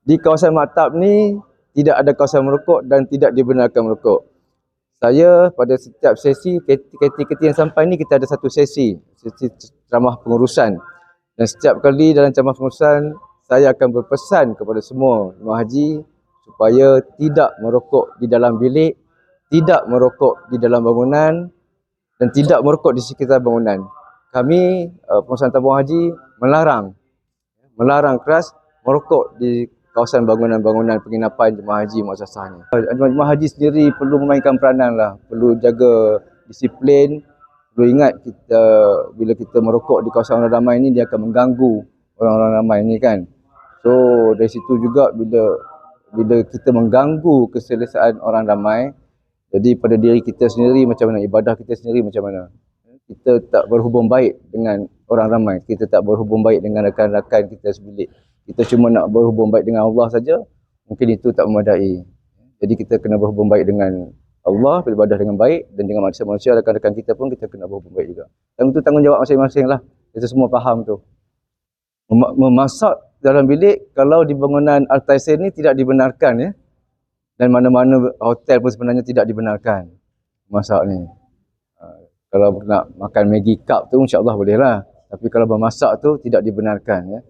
Di kawasan maktab ni tidak ada kawasan merokok dan tidak dibenarkan merokok. Saya pada setiap sesi KT yang sampai ni kita ada satu sesi ceramah pengurusan. Dan setiap kali dalam ceramah pengurusan saya akan berpesan kepada semua jemaah haji supaya tidak merokok di dalam bilik, tidak merokok di dalam bangunan dan tidak merokok di sekitar bangunan. Kami pengurusan tabung haji melarang keras merokok di kawasan bangunan-bangunan penginapan jemaah haji muassasah ni. Jemaah haji sendiri perlu memainkan peranan lah, perlu jaga disiplin, perlu ingat kita bila kita merokok di kawasan orang ramai ni dia akan mengganggu orang-orang ramai ni kan. So dari situ juga bila kita mengganggu keselesaan orang ramai, jadi pada diri kita sendiri macam mana, ibadah kita sendiri macam mana. Kita tak berhubung baik dengan orang ramai, kita tak berhubung baik dengan rakan-rakan kita sebilik. Kita cuma nak berhubung baik dengan Allah saja, mungkin itu tak memadai. Jadi kita kena berhubung baik dengan Allah, beribadah dengan baik, dan dengan manusia-manusia, rakan-rakan kita pun kita kena berhubung baik juga. Dan itu tanggungjawab masing-masing lah. Kita semua faham tu. Memasak dalam bilik, kalau di bangunan Al-Taisir ni tidak dibenarkan ya. Dan mana-mana hotel pun sebenarnya tidak dibenarkan masak ni. Kalau nak makan Maggi cup tu insya-Allah boleh lah. Tapi kalau bermasak tu tidak dibenarkan ya.